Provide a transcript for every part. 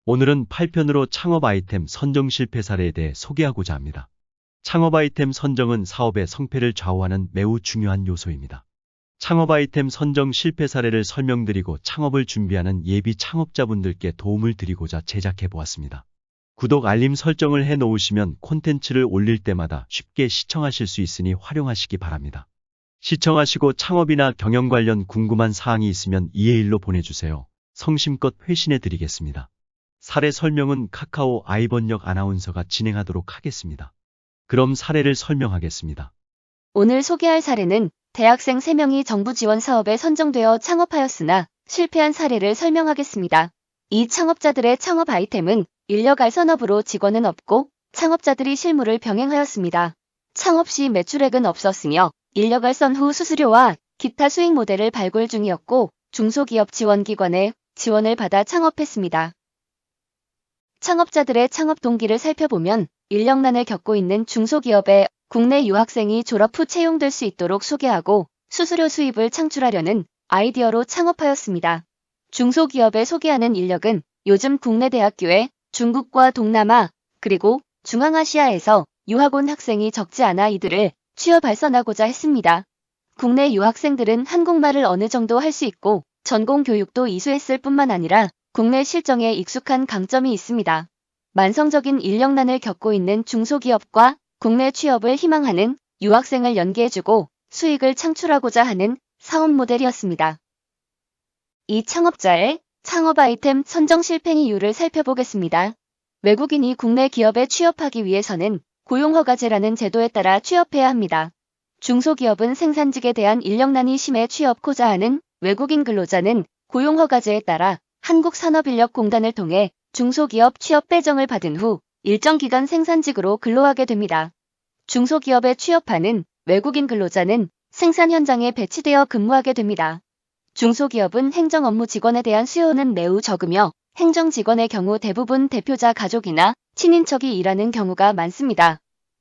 오늘은 8편으로 창업 아이템 선정 실패 사례에 대해 소개하고자 합니다. 창업 아이템 선정은 사업의 성패를 좌우하는 매우 중요한 요소입니다. 창업 아이템 선정 실패 사례를 설명드리고 창업을 준비하는 예비 창업자분들께 도움을 드리고자 제작해 보았습니다. 구독 알림 설정을 해 놓으시면 콘텐츠를 올릴 때마다 쉽게 시청하실 수 있으니 활용하시기 바랍니다. 시청하시고 창업이나 경영 관련 궁금한 사항이 있으면 이메일로 보내주세요. 성심껏 회신해 드리겠습니다. 사례 설명은 카카오 아이번역 아나운서가 진행하도록 하겠습니다. 그럼 사례를 설명하겠습니다. 오늘 소개할 사례는 대학생 3명이 정부 지원 사업에 선정되어 창업하였으나 실패한 사례를 설명하겠습니다. 이 창업자들의 창업 아이템은 인력 알선업으로 직원은 없고 창업자들이 실무를 병행하였습니다. 창업 시 매출액은 없었으며 인력 알선 후 수수료와 기타 수익 모델을 발굴 중이었고 중소기업 지원기관에 지원을 받아 창업했습니다. 창업자들의 창업 동기를 살펴보면 인력난을 겪고 있는 중소기업에 국내 유학생이 졸업 후 채용될 수 있도록 소개하고 수수료 수입을 창출하려는 아이디어로 창업하였습니다. 중소기업에 소개하는 인력은 요즘 국내 대학교에 중국과 동남아 그리고 중앙아시아에서 유학 온 학생이 적지 않아 이들을 취업 발선하고자 했습니다. 국내 유학생들은 한국말을 어느 정도 할 수 있고 전공 교육도 이수했을 뿐만 아니라 국내 실정에 익숙한 강점이 있습니다. 만성적인 인력난을 겪고 있는 중소기업과 국내 취업을 희망하는 유학생을 연계해주고 수익을 창출하고자 하는 사업 모델이었습니다. 이 창업자의 창업 아이템 선정 실패 이유를 살펴보겠습니다. 외국인이 국내 기업에 취업하기 위해서는 고용허가제라는 제도에 따라 취업해야 합니다. 중소기업은 생산직에 대한 인력난이 심해 취업코자 하는 외국인 근로자는 고용허가제에 따라 한국산업인력공단을 통해 중소기업 취업 배정을 받은 후 일정 기간 생산직으로 근로하게 됩니다. 중소기업에 취업하는 외국인 근로자는 생산 현장에 배치되어 근무하게 됩니다. 중소기업은 행정 업무 직원에 대한 수요는 매우 적으며 행정 직원의 경우 대부분 대표자 가족이나 친인척이 일하는 경우가 많습니다.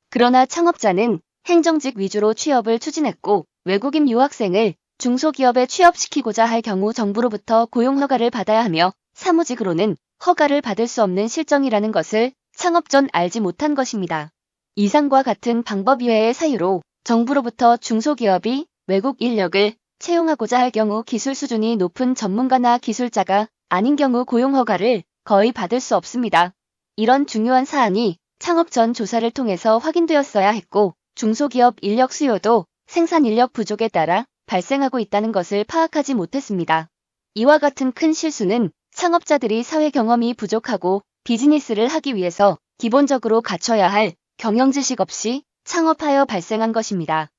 그러나 창업자는 행정직 위주로 취업을 추진했고 외국인 유학생을 중소기업에 취업시키고자 할 경우 정부로부터 고용허가를 받아야 하며 사무직으로는 허가를 받을 수 없는 실정이라는 것을 창업 전 알지 못한 것입니다. 이상과 같은 방법 이외의 사유로 정부로부터 중소기업이 외국 인력을 채용하고자 할 경우 기술 수준이 높은 전문가나 기술자가 아닌 경우 고용허가를 거의 받을 수 없습니다. 이런 중요한 사안이 창업 전 조사를 통해서 확인되었어야 했고 중소기업 인력 수요도 생산 인력 부족에 따라 발생하고 있다는 것을 파악하지 못했습니다. 이와 같은 큰 실수는 창업자들이 사회 경험이 부족하고 비즈니스를 하기 위해서 기본적으로 갖춰야 할 경영 지식 없이 창업하여 발생한 것입니다.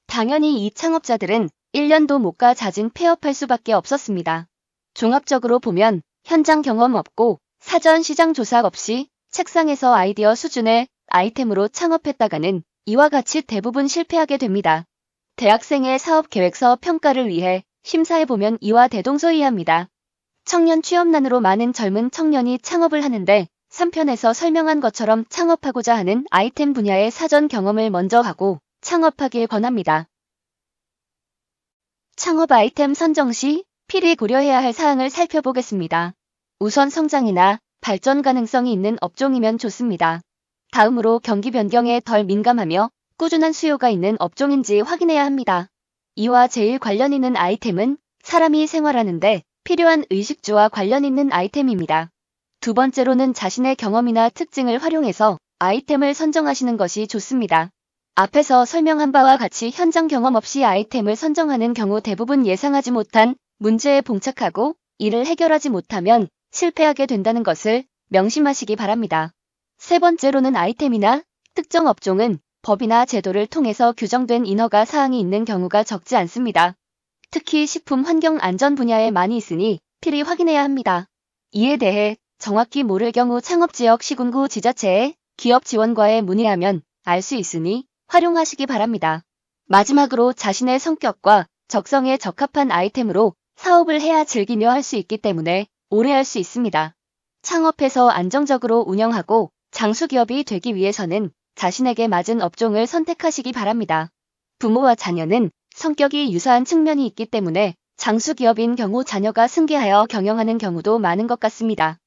당연히 이 창업자들은 1년도 못 가 잦은 폐업할 수밖에 없었습니다. 종합적으로 보면 현장 경험 없고 사전 시장 조사 없이 책상에서 아이디어 수준의 아이템으로 창업했다가는 이와 같이 대부분 실패하게 됩니다. 대학생의 사업 계획서 평가를 위해 심사해보면 이와 대동소이합니다. 청년 취업난으로 많은 젊은 청년이 창업을 하는데 3편에서 설명한 것처럼 창업하고자 하는 아이템 분야의 사전 경험을 먼저 하고 창업하길 권합니다. 창업 아이템 선정 시 필히 고려해야 할 사항을 살펴보겠습니다. 우선 성장이나 발전 가능성이 있는 업종이면 좋습니다. 다음으로 경기 변경에 덜 민감하며 꾸준한 수요가 있는 업종인지 확인해야 합니다. 이와 제일 관련 있는 아이템은 사람이 생활하는데 필요한 의식주와 관련 있는 아이템입니다. 두 번째로는 자신의 경험이나 특징을 활용해서 아이템을 선정하시는 것이 좋습니다. 앞에서 설명한 바와 같이 현장 경험 없이 아이템을 선정하는 경우 대부분 예상하지 못한 문제에 봉착하고 이를 해결하지 못하면 실패하게 된다는 것을 명심하시기 바랍니다. 세 번째로는 아이템이나 특정 업종은 법이나 제도를 통해서 규정된 인허가 사항이 있는 경우가 적지 않습니다. 특히 식품 환경 안전 분야에 많이 있으니 필히 확인해야 합니다. 이에 대해 정확히 모를 경우 창업지역 시군구 지자체에 기업지원과에 문의하면 알 수 있으니 활용하시기 바랍니다. 마지막으로 자신의 성격과 적성에 적합한 아이템으로 사업을 해야 즐기며 할 수 있기 때문에 오래 할 수 있습니다. 창업해서 안정적으로 운영하고 장수기업이 되기 위해서는 자신에게 맞은 업종을 선택하시기 바랍니다. 부모와 자녀는 성격이 유사한 측면이 있기 때문에 장수기업인 경우 자녀가 승계하여 경영하는 경우도 많은 것 같습니다.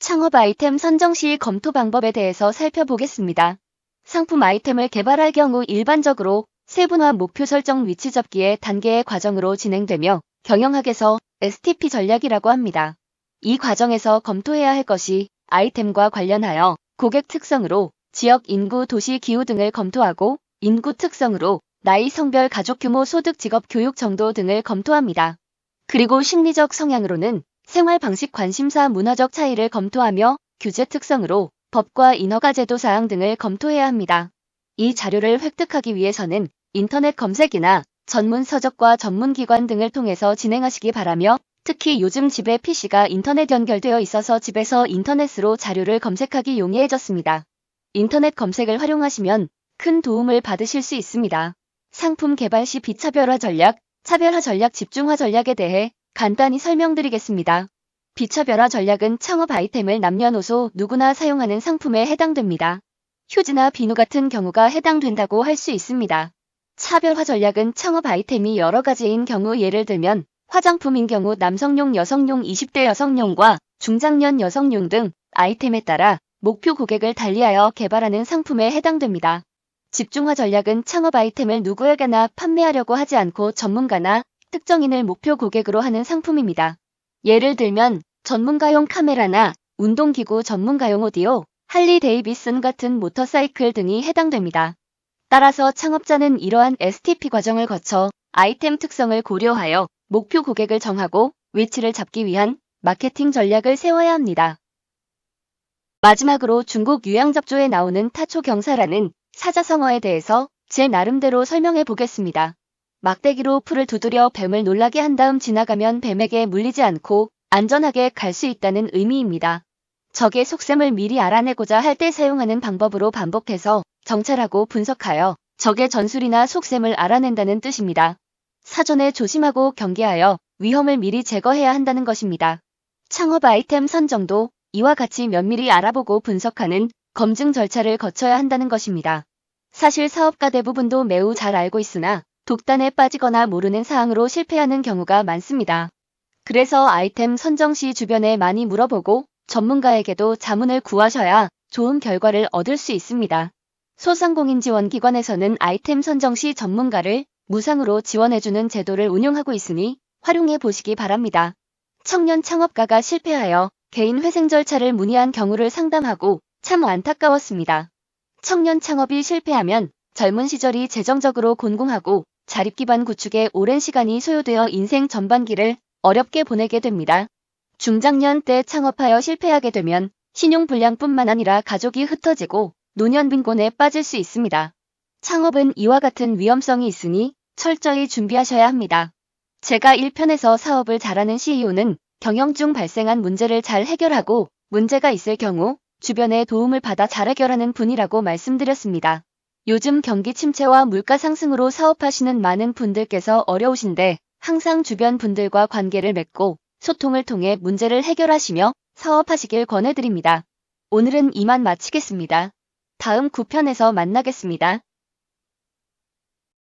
창업 아이템 선정 시 검토 방법에 대해서 살펴보겠습니다. 상품 아이템을 개발할 경우 일반적으로 세분화 목표 설정 위치 잡기의 단계의 과정으로 진행되며 경영학에서 STP 전략이라고 합니다. 이 과정에서 검토해야 할 것이 아이템과 관련하여 고객 특성으로 지역 인구, 도시 기후 등을 검토하고 인구 특성으로 나이, 성별, 가족 규모, 소득, 직업, 교육 정도 등을 검토합니다. 그리고 심리적 성향으로는 생활 방식, 관심사, 문화적 차이를 검토하며 규제 특성으로 법과 인허가 제도 사항 등을 검토해야 합니다. 이 자료를 획득하기 위해서는 인터넷 검색이나 전문 서적과 전문기관 등을 통해서 진행하시기 바라며 특히 요즘 집에 PC가 인터넷 연결되어 있어서 집에서 인터넷으로 자료를 검색하기 용이해졌습니다. 인터넷 검색을 활용하시면 큰 도움을 받으실 수 있습니다. 상품 개발 시 비차별화 전략, 차별화 전략, 집중화 전략에 대해 간단히 설명드리겠습니다. 비차별화 전략은 창업 아이템을 남녀노소 누구나 사용하는 상품에 해당됩니다. 휴지나 비누 같은 경우가 해당된다고 할 수 있습니다. 차별화 전략은 창업 아이템이 여러 가지인 경우 예를 들면 화장품인 경우 남성용, 여성용, 20대 여성용과 중장년 여성용 등 아이템에 따라 목표 고객을 달리하여 개발하는 상품에 해당됩니다. 집중화 전략은 창업 아이템을 누구에게나 판매하려고 하지 않고 전문가나 특정인을 목표 고객으로 하는 상품입니다. 예를 들면 전문가용 카메라나 운동기구, 전문가용 오디오, 할리 데이비슨 같은 모터사이클 등이 해당됩니다. 따라서 창업자는 이러한 STP 과정을 거쳐 아이템 특성을 고려하여 목표 고객을 정하고 위치를 잡기 위한 마케팅 전략을 세워야 합니다. 마지막으로 중국 유양잡조에 나오는 타초경사라는 사자성어에 대해서 제 나름대로 설명해 보겠습니다. 막대기로 풀을 두드려 뱀을 놀라게 한 다음 지나가면 뱀에게 물리지 않고 안전하게 갈 수 있다는 의미입니다. 적의 속셈을 미리 알아내고자 할 때 사용하는 방법으로 반복해서 정찰하고 분석하여 적의 전술이나 속셈을 알아낸다는 뜻입니다. 사전에 조심하고 경계하여 위험을 미리 제거해야 한다는 것입니다. 창업 아이템 선정도 이와 같이 면밀히 알아보고 분석하는 검증 절차를 거쳐야 한다는 것입니다. 사실 사업가 대부분도 매우 잘 알고 있으나 독단에 빠지거나 모르는 사항으로 실패하는 경우가 많습니다. 그래서 아이템 선정 시 주변에 많이 물어보고 전문가에게도 자문을 구하셔야 좋은 결과를 얻을 수 있습니다. 소상공인지원기관에서는 아이템 선정 시 전문가를 무상으로 지원해주는 제도를 운영하고 있으니 활용해 보시기 바랍니다. 청년 창업가가 실패하여 개인 회생 절차를 문의한 경우를 상담하고 참 안타까웠습니다. 청년 창업이 실패하면 젊은 시절이 재정적으로 곤궁하고 자립기반 구축에 오랜 시간이 소요되어 인생 전반기를 어렵게 보내게 됩니다. 중장년 때 창업하여 실패하게 되면 신용불량뿐만 아니라 가족이 흩어지고 노년빈곤에 빠질 수 있습니다. 창업은 이와 같은 위험성이 있으니 철저히 준비하셔야 합니다. 제가 1편에서 사업을 잘하는 CEO는 경영 중 발생한 문제를 잘 해결하고 문제가 있을 경우 주변의 도움을 받아 잘 해결하는 분이라고 말씀드렸습니다. 요즘 경기 침체와 물가 상승으로 사업하시는 많은 분들께서 어려우신데 항상 주변 분들과 관계를 맺고 소통을 통해 문제를 해결하시며 사업하시길 권해드립니다. 오늘은 이만 마치겠습니다. 다음 9편에서 만나겠습니다.